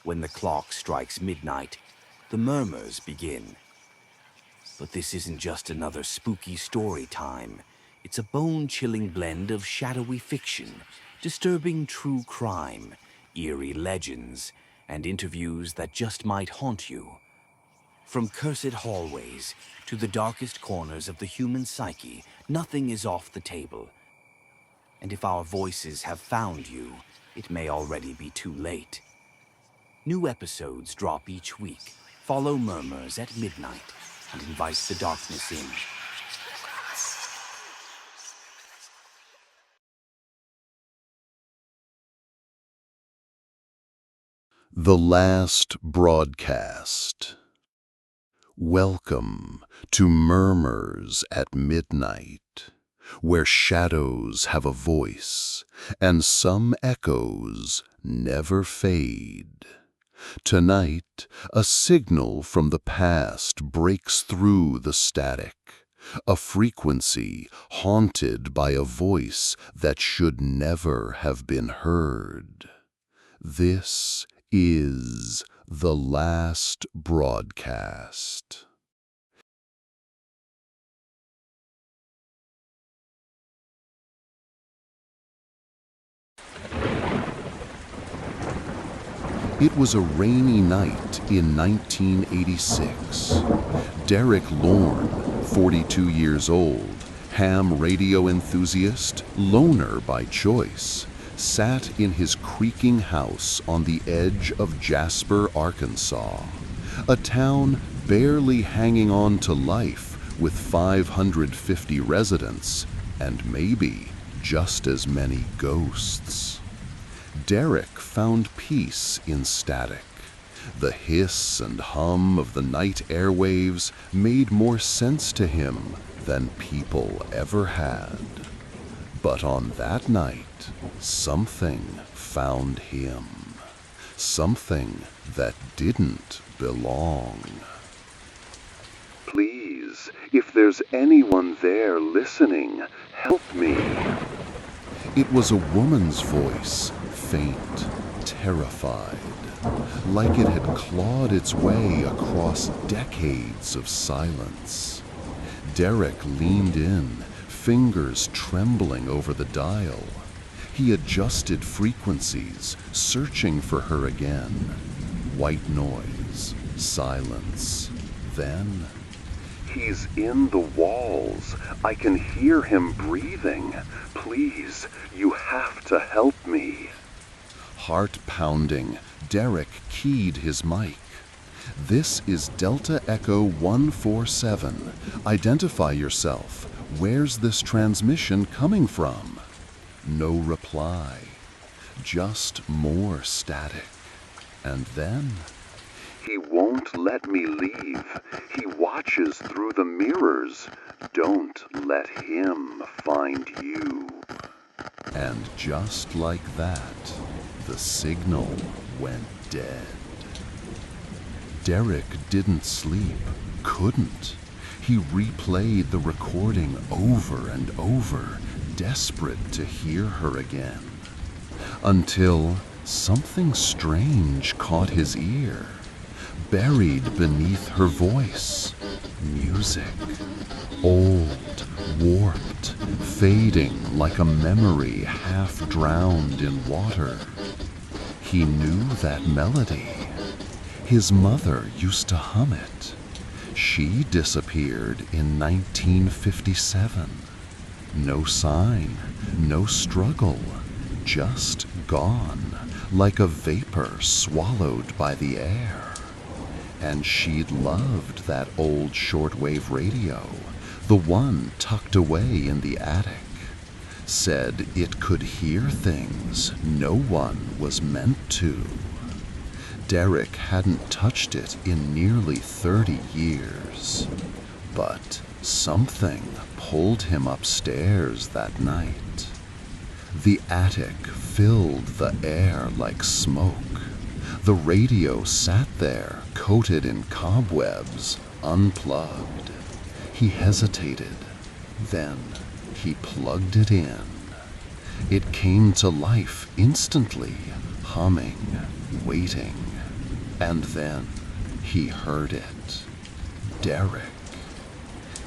When the clock strikes midnight, the murmurs begin. But this isn't just another spooky story time. It's a bone-chilling blend of shadowy fiction, disturbing true crime, eerie legends, and interviews that just might haunt you. From cursed hallways to the darkest corners of the human psyche, nothing is off the table. And if our voices have found you, it may already be too late. New episodes drop each week. Follow Murmurs at midnight and invite the darkness in. The Last Broadcast. Welcome to Murmurs at Midnight, where shadows have a voice and some echoes never fade. Tonight, a signal from the past breaks through the static, a frequency haunted by a voice that should never have been heard. This is The Last Broadcast. It was a rainy night in 1986. Derek Lorne, 42 years old, ham radio enthusiast, loner by choice, sat in his creaking house on the edge of Jasper, Arkansas, a town barely hanging on to life with 550 residents and maybe just as many ghosts. Derek found peace in static. The hiss and hum of the night airwaves made more sense to him than people ever had. But on that night, something found him. Something that didn't belong. Please, if there's anyone there listening, help me. It was a woman's voice, faint, terrified, like it had clawed its way across decades of silence. Derek leaned in, fingers trembling over the dial. He adjusted frequencies, searching for her again. White noise, silence. Then, "He's in the walls. I can hear him breathing. Please, you have to help me." Heart pounding, Derek keyed his mic. "This is Delta Echo 147. Identify yourself. Where's this transmission coming from?" No reply. Just more static. And then, "He won't let me leave. He watches through the mirrors. Don't let him find you." And just like that, the signal went dead. Derek didn't sleep, couldn't. He replayed the recording over and over, desperate to hear her again. Until something strange caught his ear. Buried beneath her voice, music. Old, warped, fading like a memory half drowned in water. He knew that melody. His mother used to hum it. She disappeared in 1957. No sign, no struggle, just gone, like a vapor swallowed by the air. And she'd loved that old shortwave radio, the one tucked away in the attic. Said it could hear things no one was meant to. Derek hadn't touched it in nearly 30 years. But something pulled him upstairs that night. The attic filled the air like smoke. The radio sat there, coated in cobwebs, unplugged. He hesitated. Then he plugged it in. It came to life instantly, humming, waiting. And then he heard it. Derek.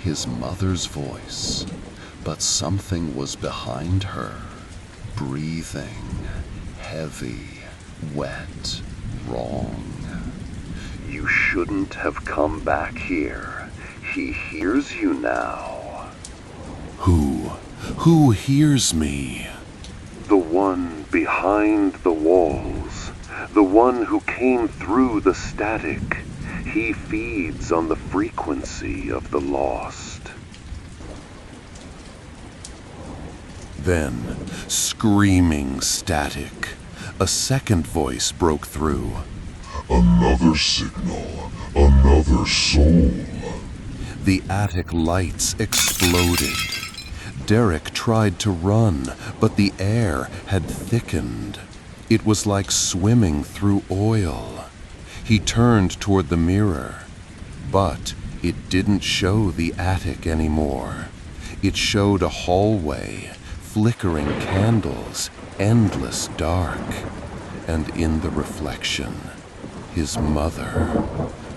His mother's voice. But something was behind her. Breathing. Heavy. Wet. Wrong. You shouldn't have come back here. He hears you now. Who hears me? The one behind the walls. The one who came through the static. He feeds on the frequency of the lost. Then, screaming static, a second voice broke through. Another signal, another soul. The attic lights exploded. Derek tried to run, but the air had thickened. It was like swimming through oil. He turned toward the mirror, but it didn't show the attic anymore. It showed a hallway, flickering candles, endless dark. And in the reflection, his mother,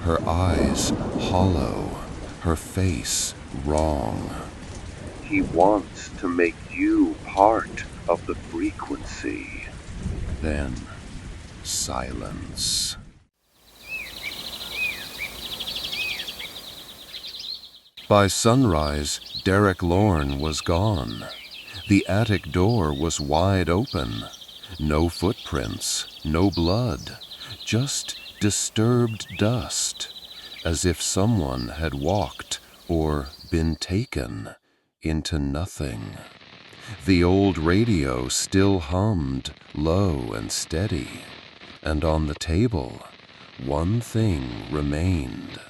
her eyes hollow, her face wrong. He wants to make you part of the frequency. Then, silence. By sunrise, Derek Lorne was gone. The attic door was wide open. No footprints, no blood, just disturbed dust, as if someone had walked or been taken into nothing. The old radio still hummed low and steady, and on the table, one thing remained.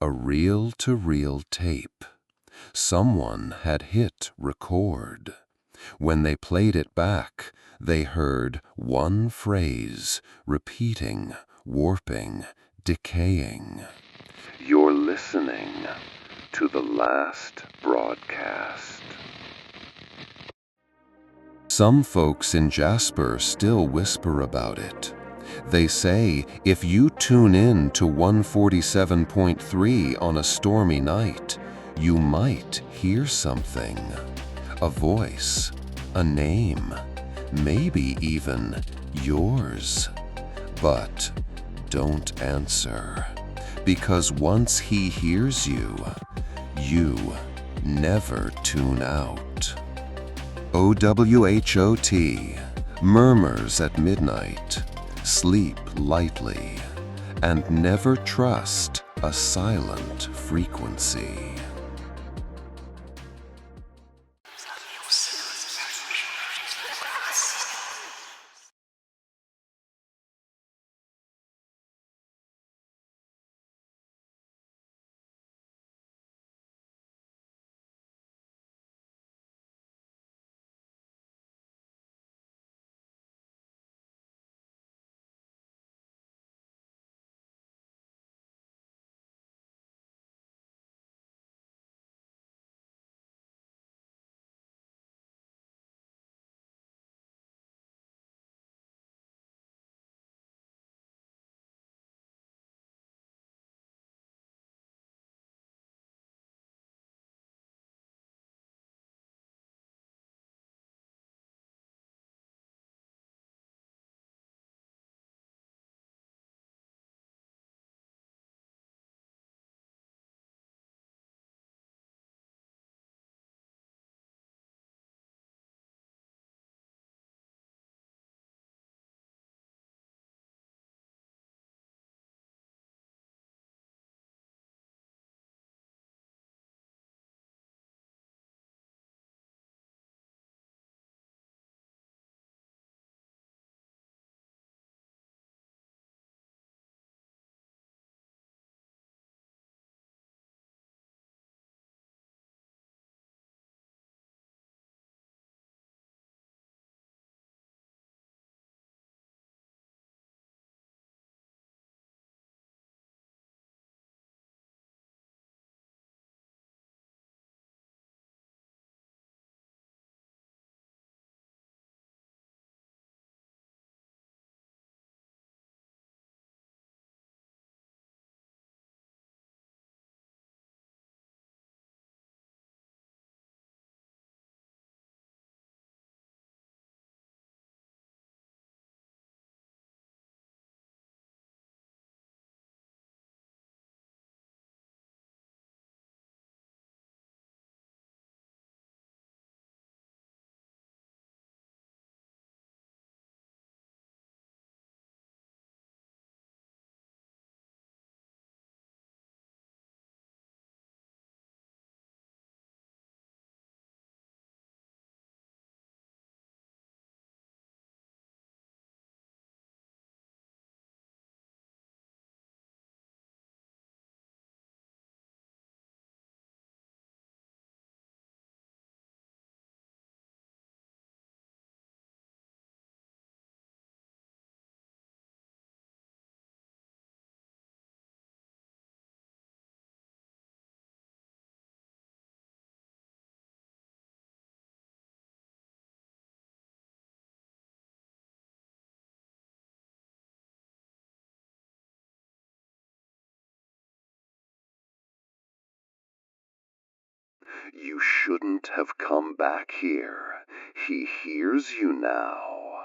A reel-to-reel tape. Someone had hit record. When they played it back, they heard one phrase, repeating, warping, decaying. You're listening to the last broadcast. Some folks in Jasper still whisper about it. They say if you tune in to 147.3 on a stormy night, you might hear something. A voice, a name, maybe even yours. But don't answer, because once he hears you, you never tune out. OWHOT, Murmurs at Midnight. Sleep lightly, and never trust a silent frequency. You shouldn't have come back here. He hears you now.